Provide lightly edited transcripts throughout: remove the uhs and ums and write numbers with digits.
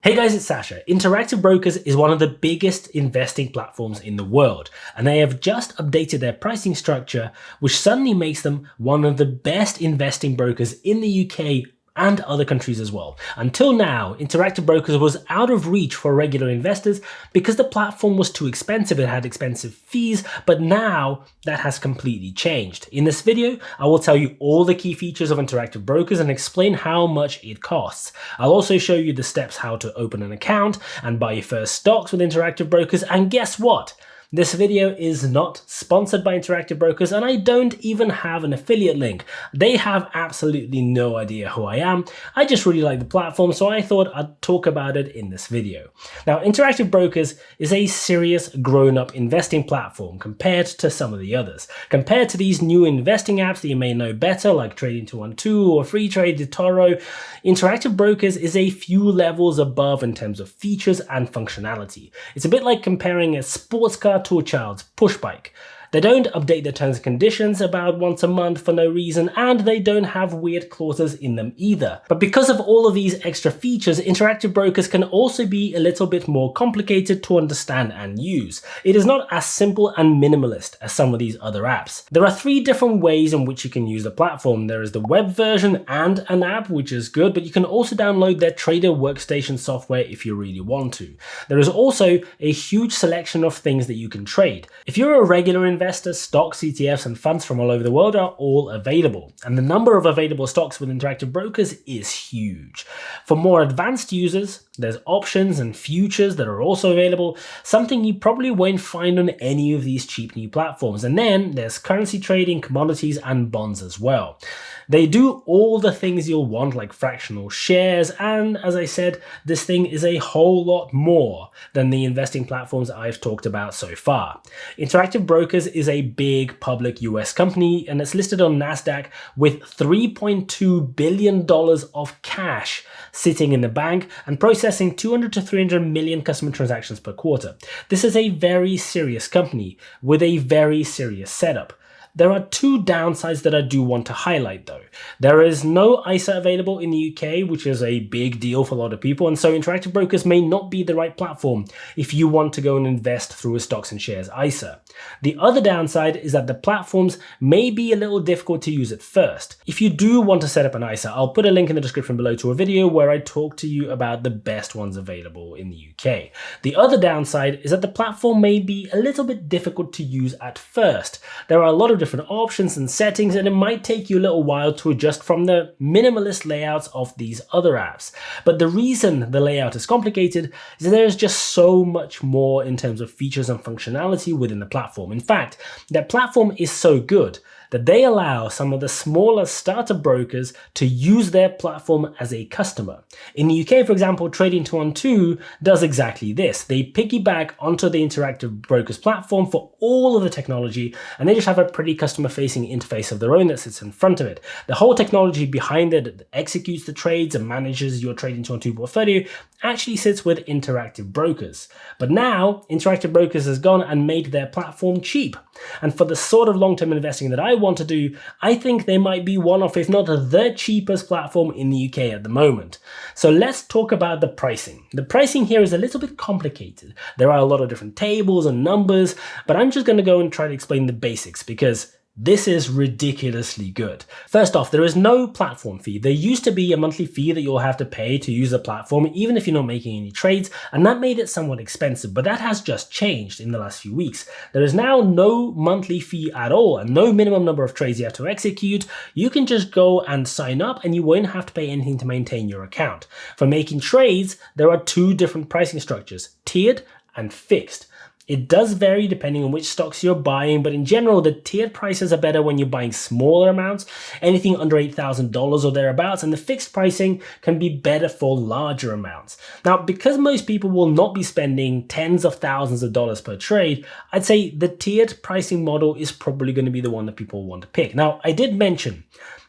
Hey guys, it's Sasha. Interactive Brokers is one of the biggest investing platforms in the world, and they have just updated their pricing structure, which suddenly makes them one of the best investing brokers in the UK and other countries as well. Until now, Interactive Brokers was out of reach for regular investors because the platform was too expensive, it had expensive fees, but now that has completely changed. In this video, I will tell you all the key features of Interactive Brokers and explain how much it costs. I'll also show you the steps how to open an account and buy your first stocks with Interactive Brokers, and guess what? This video is not sponsored by Interactive Brokers, and I don't even have an affiliate link. They have absolutely no idea who I am. I just really like the platform, so I thought I'd talk about it in this video. Now, Interactive Brokers is a serious grown-up investing platform compared to some of the others. Compared to these new investing apps that you may know better, like Trading 212 or Freetrade, eToro, Interactive Brokers is a few levels above in terms of features and functionality. It's a bit like comparing a sports car to a child's push bike. They don't update their terms and conditions about once a month for no reason, and they don't have weird clauses in them either. But because of all of these extra features, Interactive Brokers can also be a little bit more complicated to understand and use. It is not as simple and minimalist as some of these other apps. There are three different ways in which you can use the platform. There is the web version and an app, which is good, but you can also download their trader workstation software if you really want to. There is also a huge selection of things that you can trade. If you're a regular investors, stocks, ETFs, and funds from all over the world are all available, and the number of available stocks with Interactive Brokers is huge. For more advanced users, there's options and futures that are also available, something you probably won't find on any of these cheap new platforms. And then there's currency trading, commodities, and bonds as well. They do all the things you'll want, like fractional shares, and as I said, this thing is a whole lot more than the investing platforms I've talked about so far. Interactive Brokers is a big public US company, and it's listed on NASDAQ with $3.2 billion of cash sitting in the bank and processing 200 to 300 million customer transactions per quarter. This is a very serious company with a very serious setup. There are two downsides that I do want to highlight though. There is no ISA available in the UK, which is a big deal for a lot of people, and so Interactive Brokers may not be the right platform if you want to go and invest through a stocks and shares ISA. The other downside is that the platforms may be a little difficult to use at first. If you do want to set up an ISA, I'll put a link in the description below to a video where I talk to you about the best ones available in the UK. The other downside is that the platform may be a little bit difficult to use at first. There are a lot of different options and settings, and it might take you a little while to adjust from the minimalist layouts of these other apps. But the reason the layout is complicated is that there's just so much more in terms of features and functionality within the platform. In fact, that platform is so good that they allow some of the smaller starter brokers to use their platform as a customer. In the UK, for example, Trading 212 does exactly this. They piggyback onto the Interactive Brokers platform for all of the technology, and they just have a pretty customer-facing interface of their own that sits in front of it. The whole technology behind it that executes the trades and manages your Trading 212 portfolio actually sits with Interactive Brokers. But now, Interactive Brokers has gone and made their platform cheap. And for the sort of long-term investing that I want to do, I think they might be one of, if not the cheapest platform in the UK at the moment. So let's talk about the pricing. The pricing here is a little bit complicated. There are a lot of different tables and numbers, but I'm just going to go and try to explain the basics because this is ridiculously good. First off, there is no platform fee. There used to be a monthly fee that you'll have to pay to use the platform, even if you're not making any trades, and that made it somewhat expensive, but that has just changed in the last few weeks. There is now no monthly fee at all, and no minimum number of trades you have to execute. You can just go and sign up, and you won't have to pay anything to maintain your account. For making trades, there are two different pricing structures, tiered and fixed. It does vary depending on which stocks you're buying, but in general, the tiered prices are better when you're buying smaller amounts, anything under $8,000 or thereabouts, and the fixed pricing can be better for larger amounts. Now, because most people will not be spending tens of thousands of dollars per trade, I'd say the tiered pricing model is probably going to be the one that people want to pick. Now, I did mention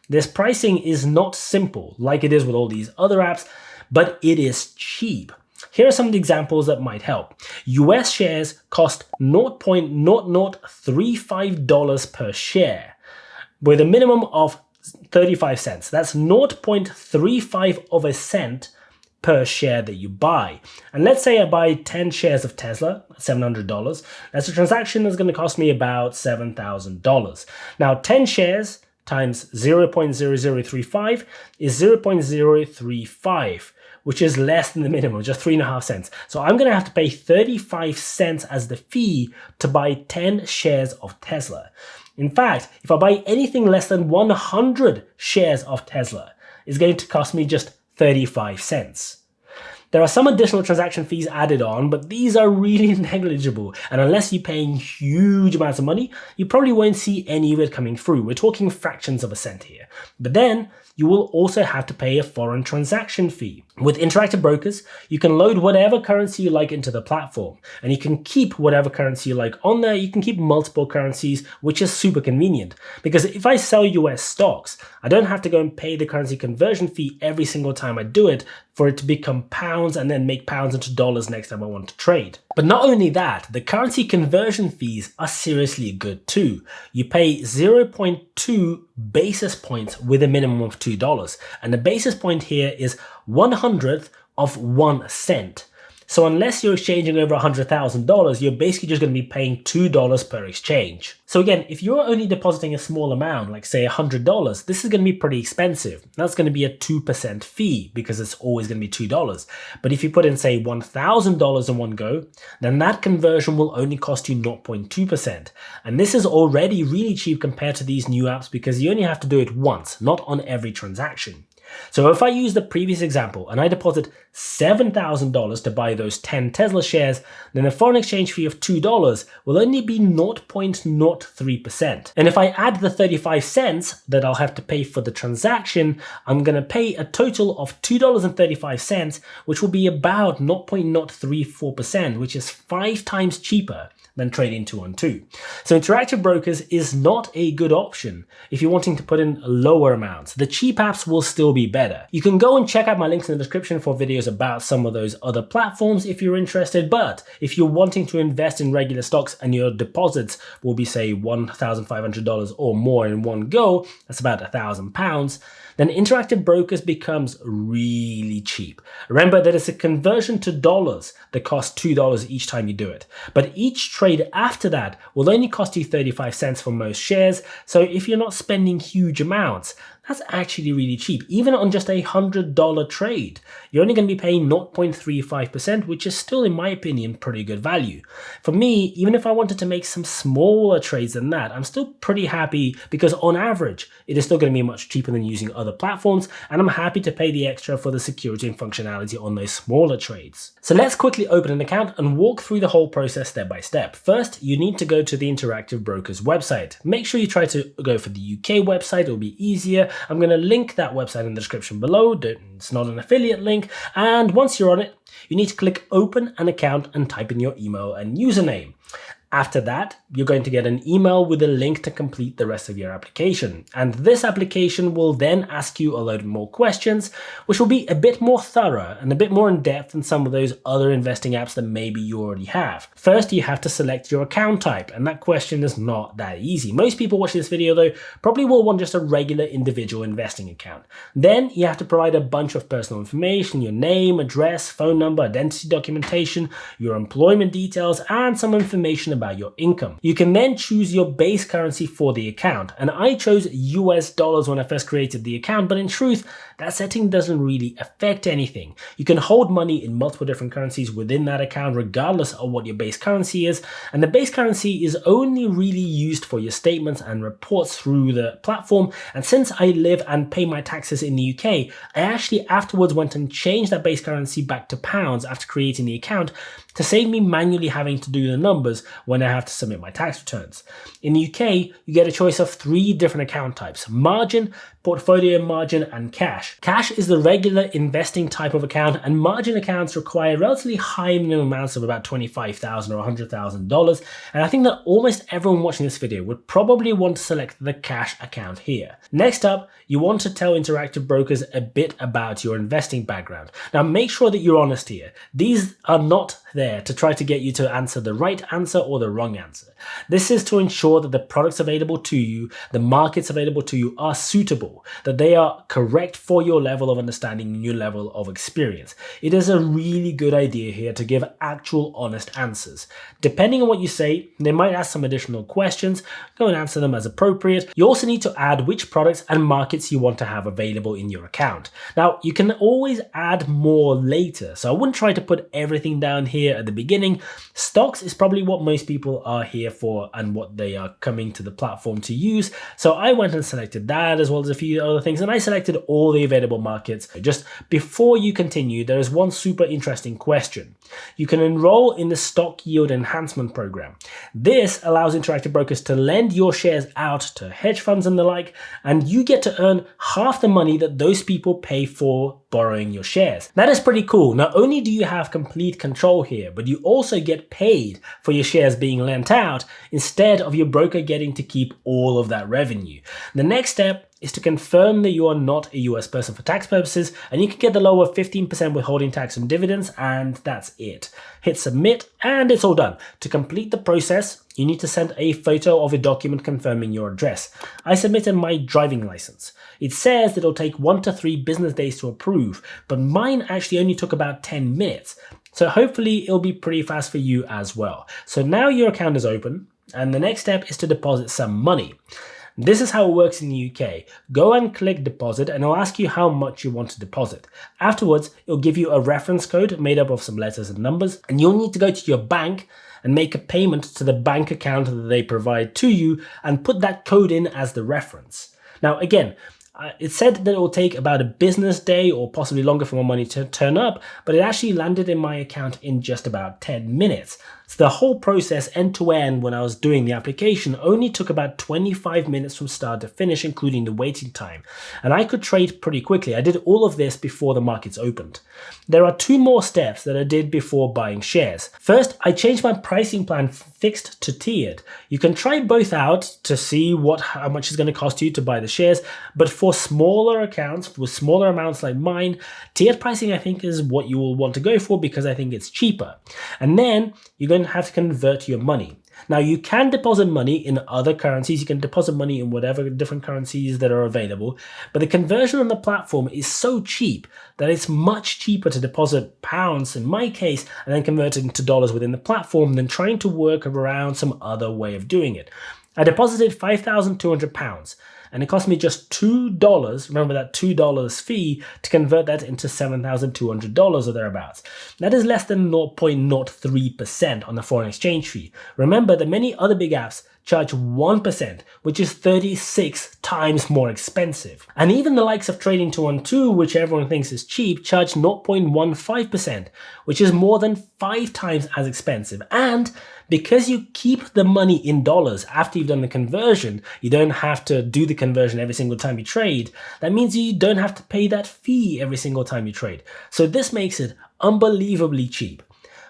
this pricing is not simple like it is with all these other apps, but it is cheap. Here are some of the examples that might help. US shares cost $0.0035 per share with a minimum of 35 cents. That's 0.35 of a cent per share that you buy. And let's say I buy 10 shares of Tesla, $700. That's a transaction that's going to cost me about $7,000. Now, 10 shares times 0.0035 is 0.035, which is less than the minimum, just 3.5 cents. So I'm going to have to pay 35 cents as the fee to buy 10 shares of Tesla. In fact, if I buy anything less than 100 shares of Tesla, it's going to cost me just 35 cents. There are some additional transaction fees added on, but these are really negligible. And unless you're paying huge amounts of money, you probably won't see any of it coming through. We're talking fractions of a cent here. But then you will also have to pay a foreign transaction fee. With Interactive Brokers, you can load whatever currency you like into the platform, and you can keep whatever currency you like on there. You can keep multiple currencies, which is super convenient. Because if I sell US stocks, I don't have to go and pay the currency conversion fee every single time I do it for it to become pounds and then make pounds into dollars next time I want to trade. But not only that, the currency conversion fees are seriously good too. You pay 0.2 basis points with a minimum of $2. And the basis point here is 1/100th of 1 cent. So unless you're exchanging over $100,000, you're basically just going to be paying $2 per exchange. So again, if you're only depositing a small amount, like say $100, this is going to be pretty expensive. That's going to be a 2% fee because it's always going to be $2. But if you put in say $1,000 in one go, then that conversion will only cost you 0.2%. And this is already really cheap compared to these new apps because you only have to do it once, not on every transaction. So if I use the previous example and I deposit $7,000 to buy those 10 Tesla shares, then the foreign exchange fee of $2 will only be 0.03%. And if I add the 35 cents that I'll have to pay for the transaction, I'm going to pay a total of $2.35, which will be about 0.034%, which is 5 times cheaper than trading 2-on-2. So Interactive Brokers is not a good option if you're wanting to put in lower amounts. The cheap apps will still be better. You can go and check out my links in the description for videos about some of those other platforms if you're interested, but if you're wanting to invest in regular stocks and your deposits will be say $1,500 or more in one go, that's about £1,000, then Interactive Brokers becomes really cheap. Remember that it's a conversion to dollars that costs $2 each time you do it. But each trade after that will only cost you 35 cents for most shares. So if you're not spending huge amounts, that's actually really cheap. Even on just a $100 trade, you're only going to be paying 0.35%, which is still, in my opinion, pretty good value. For me, even if I wanted to make some smaller trades than that, I'm still pretty happy because on average, it is still going to be much cheaper than using other platforms, and I'm happy to pay the extra for the security and functionality on those smaller trades. So let's quickly open an account and walk through the whole process step by step. First, you need to go to the Interactive Brokers website. Make sure you try to go for the UK website, it'll be easier. I'm going to link that website in the description below. It's not an affiliate link. And once you're on it, you need to click open an account and type in your email and username. After that, you're going to get an email with a link to complete the rest of your application. And this application will then ask you a load more questions, which will be a bit more thorough and a bit more in depth than some of those other investing apps that maybe you already have. First, you have to select your account type, and that question is not that easy. Most people watching this video, though, probably will want just a regular individual investing account. Then you have to provide a bunch of personal information, your name, address, phone number, identity documentation, your employment details, and some information about your income. You can then choose your base currency for the account, and I chose US dollars when I first created the account, but in truth, that setting doesn't really affect anything. You can hold money in multiple different currencies within that account regardless of what your base currency is, and the base currency is only really used for your statements and reports through the platform. And since I live and pay my taxes in the UK, I actually afterwards went and changed that base currency back to pounds after creating the account to save me manually having to do the numbers when I have to submit my tax returns. In the UK, you get a choice of 3 different account types: margin, portfolio margin, and cash. Cash is the regular investing type of account, and margin accounts require relatively high minimum amounts of about $25,000 or $100,000. And I think that almost everyone watching this video would probably want to select the cash account here. Next up, you want to tell Interactive Brokers a bit about your investing background. Now, make sure that you're honest here. These are not there to try to get you to answer the right answer or the wrong answer. This is to ensure that the products available to you, the markets available to you, are suitable. simple, that they are correct for your level of understanding and your level of experience. It is a really good idea here to give actual honest answers. Depending on what you say, they might ask some additional questions. Go and answer them as appropriate. You also need to add which products and markets you want to have available in your account. Now, you can always add more later, so I wouldn't try to put everything down here at the beginning. Stocks is probably what most people are here for and what they are coming to the platform to use. So I went and selected that as well as a few other things, and I selected all the available markets. Just before you continue, there is one super interesting question. You can enroll in the stock yield enhancement program. This allows Interactive Brokers to lend your shares out to hedge funds and the like, and you get to earn half the money that those people pay for borrowing your shares. That is pretty cool. Not only do you have complete control here, but you also get paid for your shares being lent out instead of your broker getting to keep all of that revenue. The next step is to confirm that you are not a US person for tax purposes, and you can get the lower 15% withholding tax on dividends, and that's it. Hit submit, and it's all done. To complete the process, you need to send a photo of a document confirming your address. I submitted my driving license. It says that it'll take 1 to 3 business days to approve, but mine actually only took about 10 minutes. So hopefully it'll be pretty fast for you as well. So now your account is open, and the next step is to deposit some money. This is how it works in the UK. Go and click deposit and it'll ask you how much you want to deposit. Afterwards, it'll give you a reference code made up of some letters and numbers, and you'll need to go to your bank and make a payment to the bank account that they provide to you and put that code in as the reference. Now again, it said that it will take about a business day or possibly longer for my money to turn up, but it actually landed in my account in just about 10 minutes. So the whole process end to end when I was doing the application only took about 25 minutes from start to finish, including the waiting time. And I could trade pretty quickly. I did all of this before the markets opened. There are 2 more steps that I did before buying shares. First, I changed my pricing plan fixed to tiered. You can try both out to see how much it's going to cost you to buy the shares, but for smaller accounts, with smaller amounts like mine, tiered pricing I think is what you will want to go for because I think it's cheaper. And then you're going to have to convert your money. Now you can deposit money in other currencies, you can deposit money in whatever different currencies that are available, but the conversion on the platform is so cheap that it's much cheaper to deposit pounds in my case and then convert it into dollars within the platform than trying to work around some other way of doing it. I deposited £5,200 and it cost me just $2, remember that $2 fee, to convert that into $7,200 or thereabouts. That is less than 0.03% on the foreign exchange fee. Remember that many other big apps charge 1%, which is 36 times more expensive. And even the likes of Trading 212, which everyone thinks is cheap, charge 0.15%, which is more than 5 times as expensive. And because you keep the money in dollars after you've done the conversion, you don't have to do the conversion every single time you trade. That means you don't have to pay that fee every single time you trade. So this makes it unbelievably cheap.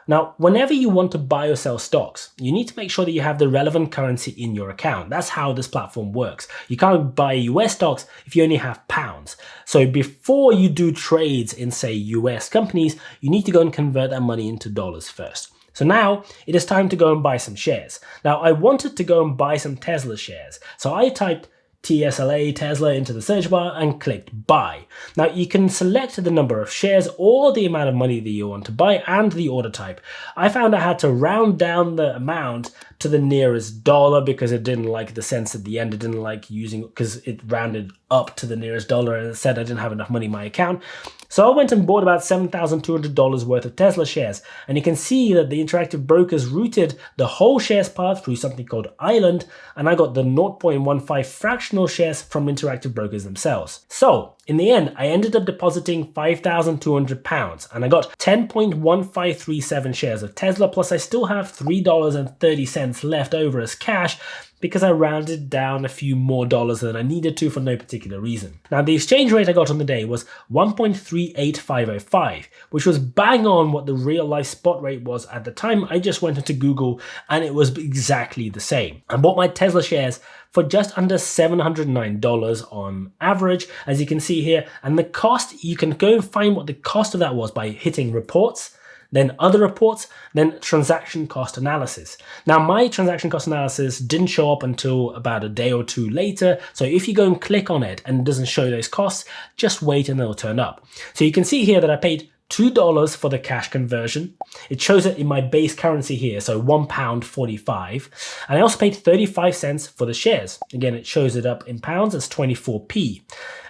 Now, whenever you want to buy or sell stocks, you need to make sure that you have the relevant currency in your account. That's how this platform works. You can't buy US stocks if you only have pounds. So before you do trades in, say, US companies, you need to go and convert that money into dollars first. So now it is time to go and buy some shares. Now I wanted to go and buy some Tesla shares. So I typed TSLA, Tesla, into the search bar and clicked buy. Now you can select the number of shares or the amount of money that you want to buy and the order type. I found I had to round down the amount to the nearest dollar because it didn't like the cents at the end. It didn't like using, because it rounded up to the nearest dollar and it said I didn't have enough money in my account. So I went and bought about $7,200 worth of Tesla shares, and you can see that the Interactive Brokers routed the whole shares path through something called Island, and I got the 0.15 fractional shares from Interactive Brokers themselves. So in the end, I ended up depositing £5,200 and I got 10.1537 shares of Tesla, plus I still have $3.30 left over as cash because I rounded down a few more dollars than I needed to for no particular reason. Now the exchange rate I got on the day was 1.38505, which was bang on what the real life spot rate was at the time. I just went into Google and it was exactly the same. I bought my Tesla shares for just under $709 on average, as you can see here. And the cost, you can go and find what the cost of that was by hitting reports, then other reports, then transaction cost analysis. Now, my transaction cost analysis didn't show up until about a day or two later. So if you go and click on it and it doesn't show those costs, just wait and they'll turn up. So you can see here that I paid $2 for the cash conversion. It shows it in my base currency here, so £1.45. And I also paid 35 cents for the shares. Again, it shows it up in pounds as 24p.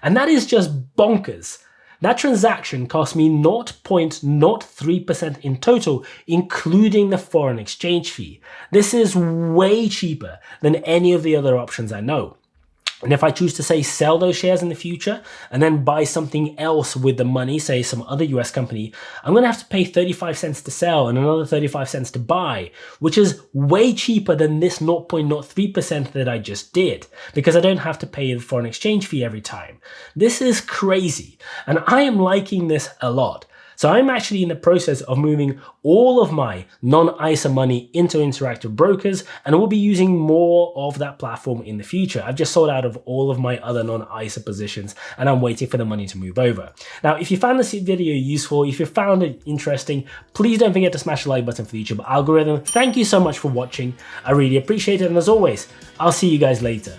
And that is just bonkers. That transaction cost me 0.03% in total, including the foreign exchange fee. This is way cheaper than any of the other options I know. And if I choose to say sell those shares in the future and then buy something else with the money, say some other US company, I'm going to have to pay 35 cents to sell and another 35 cents to buy, which is way cheaper than this 0.03% that I just did, because I don't have to pay the foreign exchange fee every time. This is crazy, and I am liking this a lot. So I'm actually in the process of moving all of my non-ISA money into Interactive Brokers, and I will be using more of that platform in the future. I've just sold out of all of my other non-ISA positions, and I'm waiting for the money to move over. Now, if you found this video useful, if you found it interesting, please don't forget to smash the like button for the YouTube algorithm. Thank you so much for watching. I really appreciate it, and as always, I'll see you guys later.